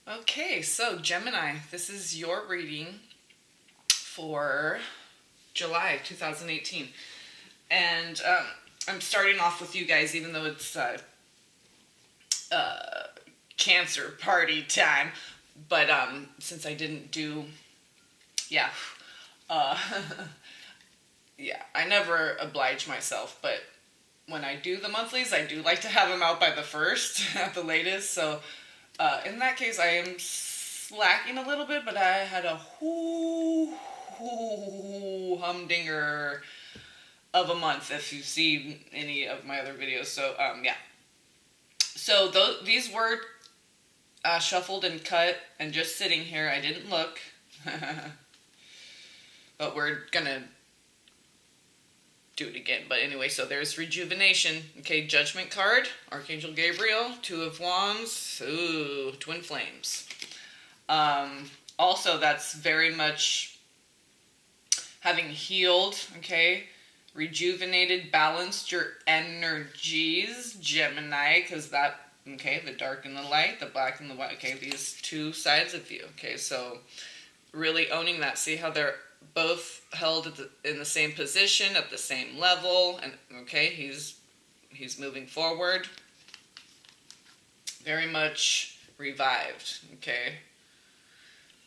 Okay, so Gemini, this is your reading for July 2018. And I'm starting off with you guys, even though it's Cancer party time. But since I didn't do, yeah, uh, yeah, I never oblige myself. But when I do the monthlies, I do like to have them out by the first at the latest. So in that case, I am slacking a little bit, but I had a humdinger of a month if you've seen any of my other videos. So yeah. So these were shuffled and cut and just sitting here. I didn't look. But we're gonna do it again. But anyway, so there's rejuvenation. Okay, Judgment card, Archangel Gabriel, Two of Wands, ooh, Twin Flames. Also, that's very much having healed, okay, rejuvenated, balanced your energies, Gemini, because that, okay, the dark and the light, the black and the white, okay, these two sides of you, okay, so really owning that. See how they're both held in the same position, at the same level, and okay, he's moving forward, very much revived, okay,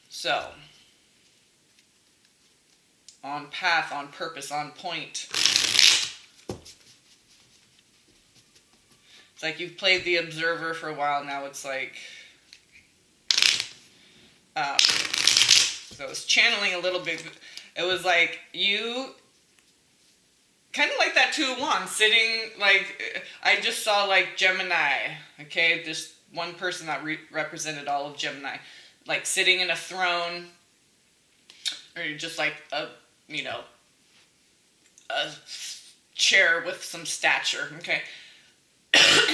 so on path, on purpose, on point. It's like you've played the observer for a while now. It's like, so I was channeling a little bit. It was like you, kind of like that Two of Wands, sitting, like, I just saw like Gemini, okay, just one person that represented all of Gemini, like sitting in a throne, or just like a, you know, a chair with some stature, okay,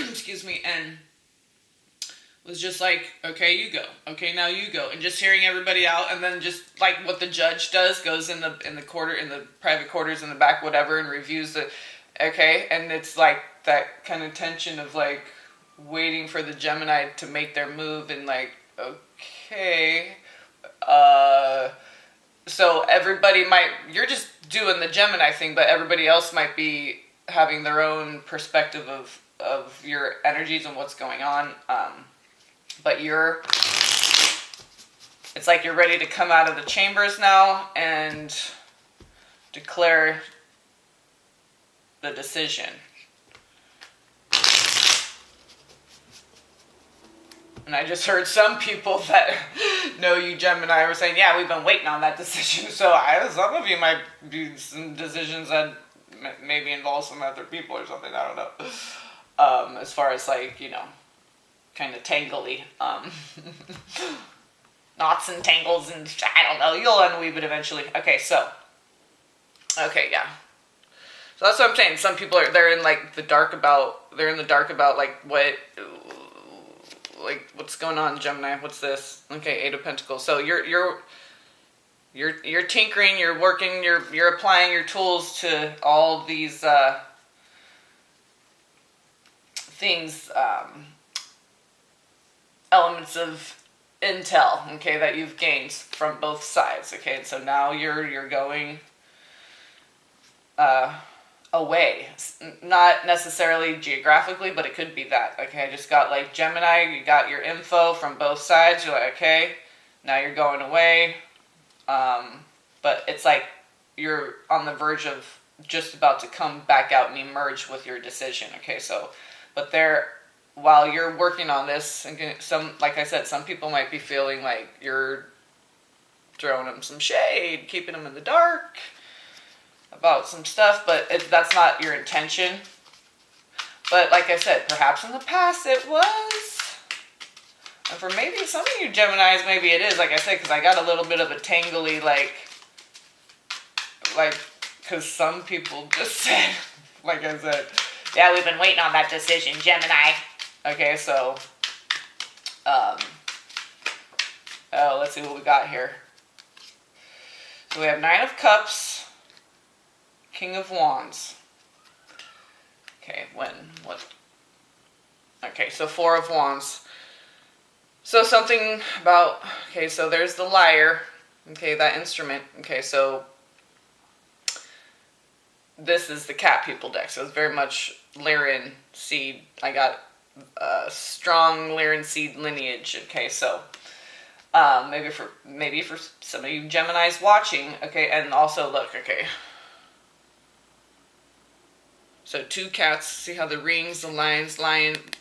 excuse me, and was just like, okay, you go, okay, now you go, and just hearing everybody out, and then just like what the judge does, goes in the private quarters in the back, whatever, and reviews the, okay, and it's like that kind of tension of like waiting for the Gemini to make their move, and like, okay, so everybody might, you're just doing the Gemini thing, but everybody else might be having their own perspective of your energies and what's going on. But it's like you're ready to come out of the chambers now and declare the decision. And I just heard some people that know you, Gemini, were saying, yeah, we've been waiting on that decision. So some of you might be some decisions that maybe involve some other people or something. I don't know. As far as like, you know, kind of tangly. Knots and tangles and I don't know. You'll unweave it eventually. Okay, so. Okay, yeah. So that's what I'm saying. Some people they're in the dark about like what's going on, Gemini? What's this? Okay, Eight of Pentacles. So you're tinkering, you're working, you're applying your tools to all these things, elements of intel, okay, that you've gained from both sides, okay, and so now you're going away, not necessarily geographically, but it could be that, okay, I just got like Gemini, you got your info from both sides, you're like, okay, now you're going away, but it's like you're on the verge of just about to come back out and emerge with your decision, okay, so, but while you're working on this, like I said, some people might be feeling like you're throwing them some shade, keeping them in the dark about some stuff, but that's not your intention. But like I said, perhaps in the past it was. And for maybe some of you Geminis, maybe it is, like I said, because I got a little bit of a tangly, like, because some people just said, like I said, yeah, we've been waiting on that decision, Gemini. Okay, so, let's see what we got here. So we have Nine of Cups, King of Wands. Okay, what? Okay, so Four of Wands. So something about, okay, so there's the lyre, okay, that instrument, okay, so this is the cat people deck, so it's very much Lyran seed. I got a strong Lyran seed lineage, okay, so maybe for some of you Geminis watching, okay, and also look, okay, so 2 cats, see how the rings, the lion,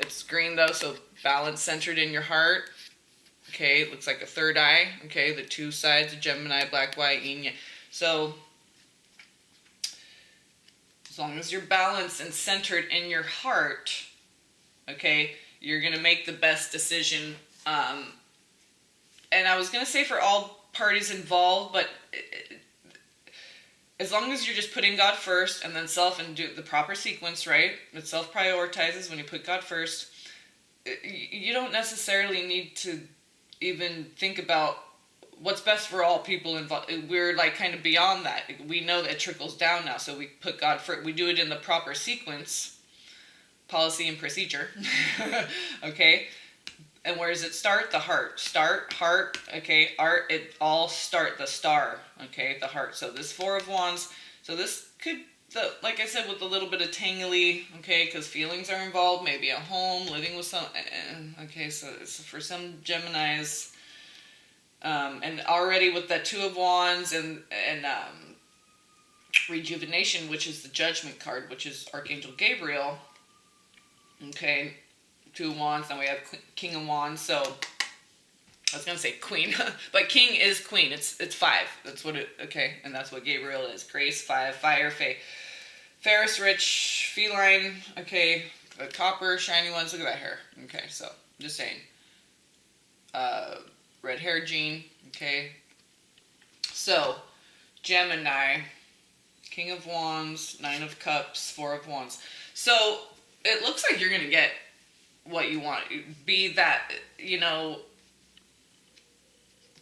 it's green though, so balance centered in your heart. Okay, it looks like a third eye. Okay, the 2 sides of Gemini, black, white, yin, yang. So, as long as you're balanced and centered in your heart, okay, you're going to make the best decision. And I was going to say for all parties involved, but as long as you're just putting God first and then self and do the proper sequence, right? It self-prioritizes when you put God first. You don't necessarily need to even think about what's best for all people involved. We're like kind of beyond that. We know that it trickles down now, so we put God first. We do it in the proper sequence, policy and procedure. Okay, and where does it start? The heart. Start, heart. Okay, art. It all start the star. Okay, the heart. So this 4 of Wands. So this could, like I said, with a little bit of tangly, okay, because feelings are involved, maybe a home, living with some, okay, so it's for some Geminis, and already with that 2 of Wands and rejuvenation, which is the Judgment card, which is Archangel Gabriel, okay, 2 of Wands, then we have King of Wands, so I was going to say Queen, but King is Queen, it's 5, that's what it, okay, and that's what Gabriel is, Grace, 5, Fire, Faith. Ferris, rich, feline, okay, the copper, shiny ones, look at that hair, okay, so, just saying, red hair gene, okay, so, Gemini, King of Wands, 9 of Cups, 4 of Wands, so, it looks like you're going to get what you want, be that, you know,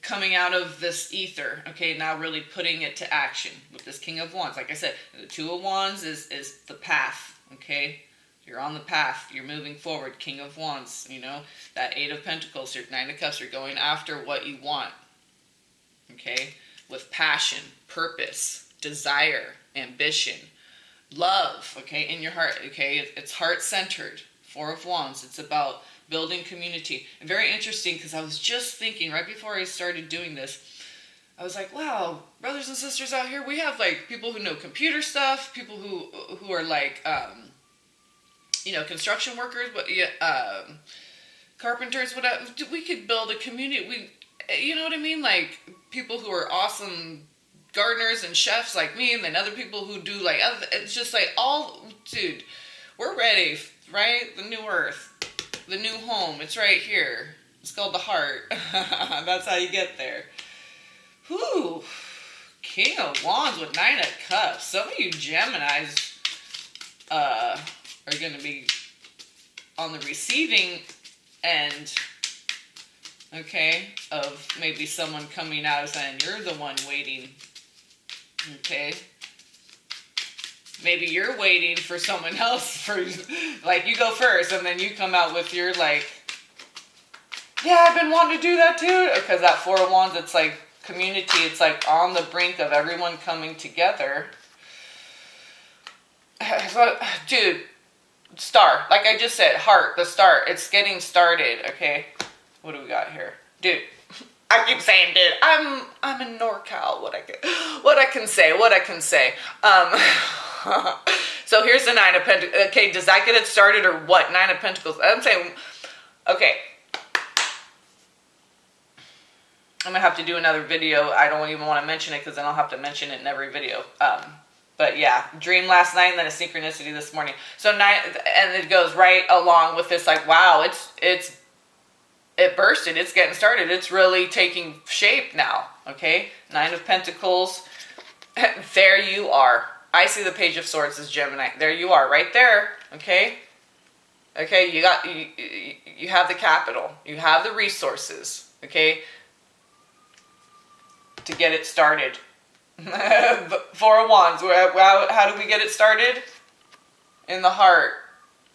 coming out of this ether, okay, now really putting it to action with this King of Wands. Like I said, the 2 of Wands is the path, okay? You're on the path. You're moving forward. King of Wands, you know, that 8 of Pentacles, your 9 of Cups, you're going after what you want, okay? With passion, purpose, desire, ambition, love, okay, in your heart, okay? It's heart-centered. 4 of Wands, it's about building community. And very interesting, because I was just thinking right before I started doing this, I was like, wow, brothers and sisters out here, we have like people who know computer stuff, people who are like, you know, construction workers, but carpenters, whatever. We could build a community. You know what I mean? Like people who are awesome gardeners and chefs like me, and then other people who do like, it's just like all, dude, we're ready, right? The new earth. The new home, it's right here. It's called the heart. That's how you get there. Whew. King of Wands with 9 of Cups. Some of you Geminis are going to be on the receiving end, okay, of maybe someone coming out and saying, you're the one waiting, okay? Maybe you're waiting for someone else for, like, you go first, and then you come out with your, like, yeah, I've been wanting to do that too. Because that 4 of Wands, it's like community. It's like on the brink of everyone coming together. So, dude, star. Like I just said, heart, the start. It's getting started, okay? What do we got here? Dude, I keep saying, dude, I'm in NorCal. What I can say. So here's the 9 of Pentacles. Okay, does that get it started or what? 9 of Pentacles. I'm saying, okay. I'm going to have to do another video. I don't even want to mention it because then I'll have to mention it in every video. But yeah, dream last night and then a synchronicity this morning. So 9, and it goes right along with this, like, wow, it bursted. It's getting started. It's really taking shape now. Okay, 9 of Pentacles. There you are. I see the Page of Swords as Gemini. There you are, right there. Okay. Okay, you have the capital. You have the resources. Okay. To get it started. 4 of Wands. How do we get it started? In the heart.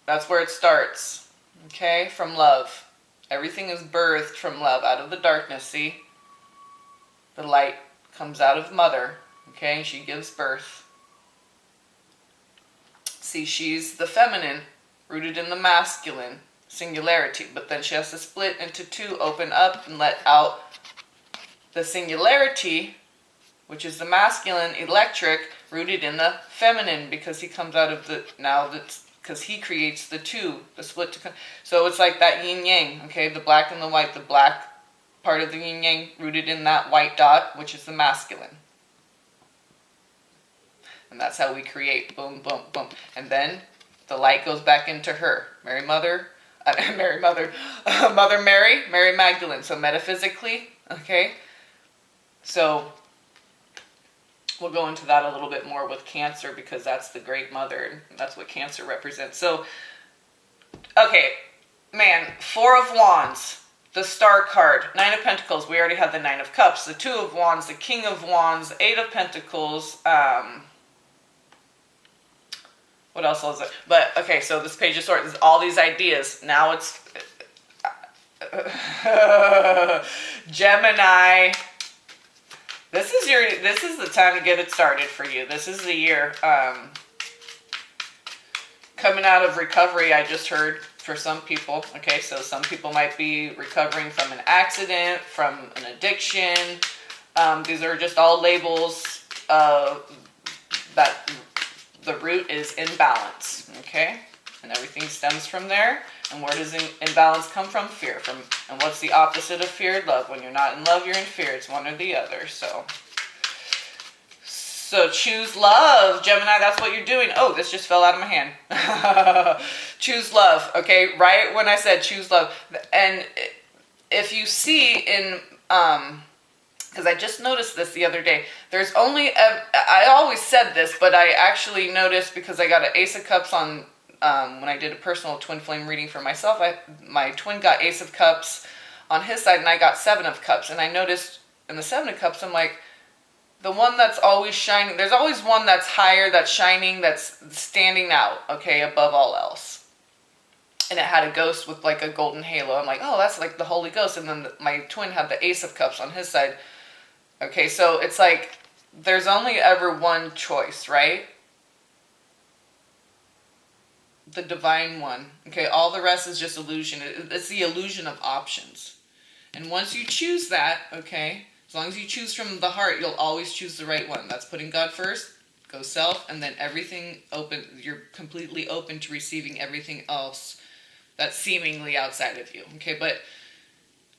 That's where it starts. Okay, from love. Everything is birthed from love, out of the darkness, see? The light comes out of mother, okay? She gives birth. See, she's the feminine, rooted in the masculine, singularity. But then she has to split into two, open up, and let out the singularity, which is the masculine, electric, rooted in the feminine, because he comes out of the, now that's, because he creates the two, the split to come. So it's like that yin yang, okay? The black and the white, the black part of the yin yang rooted in that white dot, which is the masculine. And that's how we create, boom, boom, boom. And then the light goes back into her, Mother Mary, Mary Magdalene. So metaphysically, okay? So we'll go into that a little bit more with Cancer, because that's the great mother, and that's what Cancer represents. So, okay, man, Four of Wands, the Star card, Nine of Pentacles, we already had the Nine of Cups, the Two of Wands, the King of Wands, Eight of Pentacles, what else was it? But, okay, so this Page of Swords is all these ideas. Now it's Gemini. This is the time to get it started for you. This is the year. Coming out of recovery, I just heard, for some people. Okay, so some people might be recovering from an accident, from an addiction. These are just all labels that the root is imbalance, okay? And everything stems from there. And where does imbalance come from? Fear. And what's the opposite of fear? Love. When you're not in love, you're in fear. It's one or the other. So choose love, Gemini. That's what you're doing. Oh, this just fell out of my hand. Choose love, okay? Right when I said choose love. And if you see in... because I just noticed this the other day. There's only, I always said this, but I actually noticed, because I got an Ace of Cups on, when I did a personal twin flame reading for myself, my twin got Ace of Cups on his side, and I got Seven of Cups. And I noticed in the Seven of Cups, I'm like, the one that's always shining, there's always one that's higher, that's shining, that's standing out, okay, above all else. And it had a ghost with like a golden halo. I'm like, oh, that's like the Holy Ghost. And then my twin had the Ace of Cups on his side. Okay, so it's like, there's only ever one choice, right? The divine one. Okay, all the rest is just illusion. It's the illusion of options. And once you choose that, okay, as long as you choose from the heart, you'll always choose the right one. That's putting God first, go self, and then everything open. You're completely open to receiving everything else that's seemingly outside of you. Okay, but...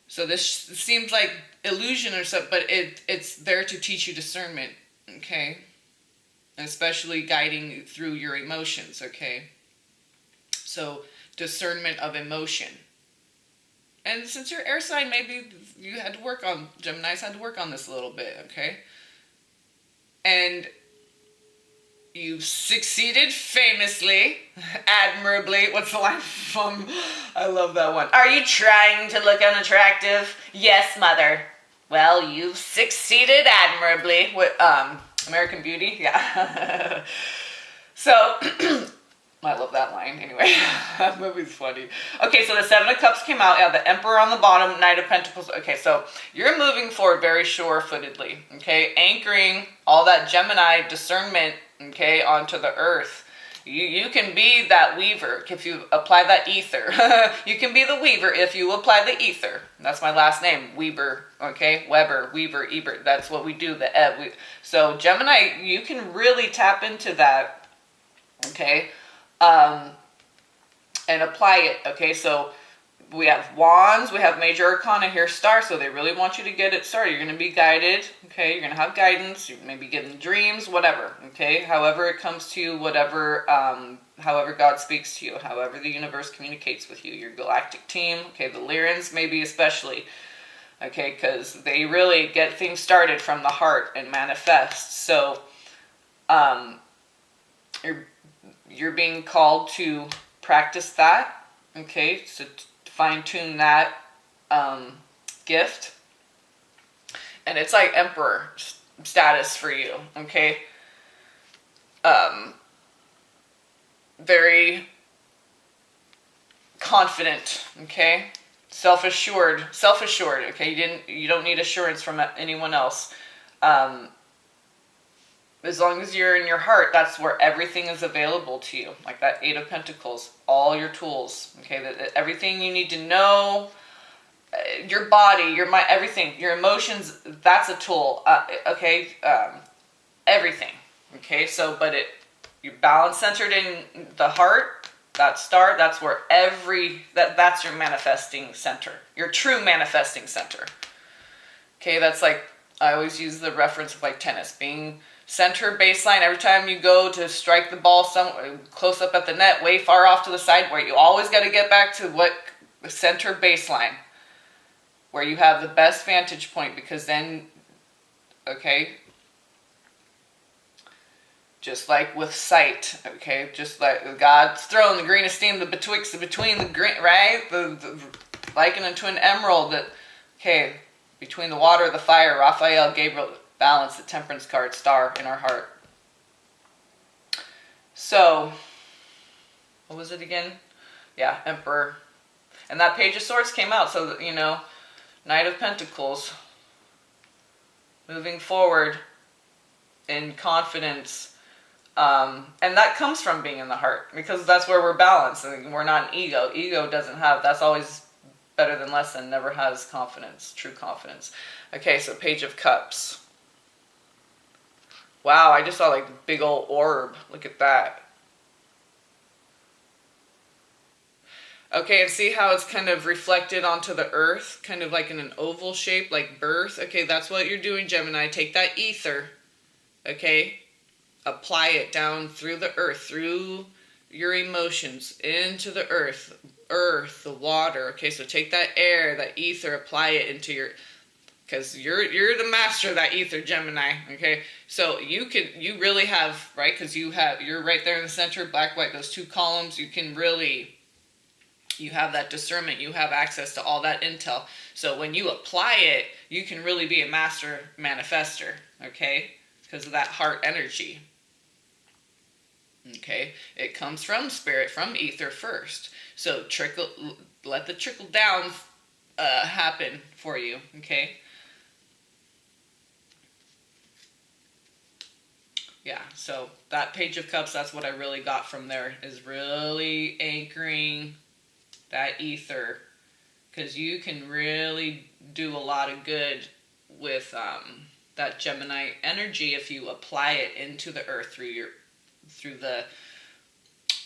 so this seems like illusion or something, but it's there to teach you discernment, okay? And especially guiding through your emotions, okay? So discernment of emotion. And since you're air sign, maybe you had to work on, Geminis had to work on this a little bit, okay? And you succeeded famously, admirably. What's the line from? I love that one. Are you trying to look unattractive? Yes, mother. Well, you've succeeded admirably. With American Beauty? Yeah. So, I love that line. Anyway, that movie's funny. Okay, so the Seven of Cups came out. Yeah, the Emperor on the bottom, Knight of Pentacles. Okay, so you're moving forward very sure-footedly. Okay, anchoring all that Gemini discernment, okay, onto the earth. You can be that weaver if you apply that ether. You can be the weaver if you apply the ether. That's my last name, Weber, okay? Weber, Weaver, Ebert. That's what we do, the Eb. So Gemini, you can really tap into that, okay? And apply it, okay? So we have Wands, we have Major Arcana here, Star, so they really want you to get it started. You're going to be guided, okay? You're going to have guidance, you may be getting dreams, whatever, okay? However it comes to you, whatever, however God speaks to you, however the universe communicates with you, your galactic team, okay? The Lyrans maybe especially, okay? Because they really get things started from the heart and manifest. So, you're being called to practice that, okay? So fine-tune that gift. And it's like Emperor status for you, okay? Very confident, okay? self-assured, okay? You don't need assurance from anyone else. As long as you're in your heart, that's where everything is available to you. Like that Eight of Pentacles, all your tools, okay? Everything you need to know, your body, your mind, everything, your emotions, that's a tool, okay? Everything, okay? So, but you're balance centered in the heart, that star, that's where that's your manifesting center, your true manifesting center. Okay, that's like, I always use the reference of like tennis, being center baseline. Every time you go to strike the ball somewhere close up at the net, way far off to the side, where you always got to get back to what the center baseline, where you have the best vantage point, because then, okay, just like with sight, okay, just like God's throne, the green esteem, the betwixt, the between, the green, right, the likened unto an emerald, that, okay, between the water, the fire, Raphael, Gabriel, balance, the temperance card, star in our heart. So, what was it again? Yeah, Emperor. And that Page of Swords came out, so, you know, Knight of Pentacles, moving forward in confidence. And that comes from being in the heart, because that's where we're balanced. And we're not an ego. Ego doesn't have, that's always better than less than, never has confidence, true confidence. Okay, so Page of Cups. Wow, I just saw like a big old orb. Look at that. Okay, and see how it's kind of reflected onto the earth, kind of like in an oval shape, like birth. Okay, that's what you're doing, Gemini. Take that ether, okay? Apply it down through the earth, through your emotions, into the earth, the water. Okay, so take that air, that ether, apply it into your, because you're the master of that ether, Gemini. Okay, so you really have, right? Because you're right there in the center, black, white, those two columns. You can really, you have that discernment. You have access to all that intel. So when you apply it, you can really be a master manifester. Okay, because of that heart energy. Okay, it comes from spirit, from ether first. So let the trickle down happen for you. Okay. Yeah, so that Page of Cups, that's what I really got from there, is really anchoring that ether, because you can really do a lot of good with that Gemini energy if you apply it into the earth through the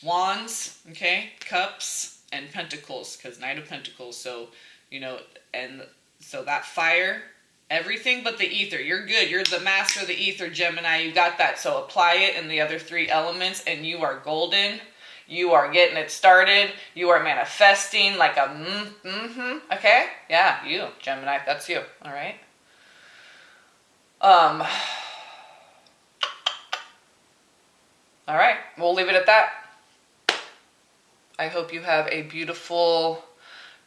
wands, okay, cups, and pentacles, because Knight of Pentacles. So, you know, and so that fire, everything but the ether. You're good. You're the master of the ether, Gemini. You got that. So apply it in the other three elements, and you are golden. You are getting it started. You are manifesting like a okay? Yeah, you, Gemini. That's you. All right? All right. We'll leave it at that. I hope you have a beautiful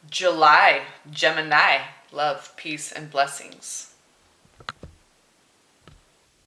July, Gemini. Love, peace, and blessings.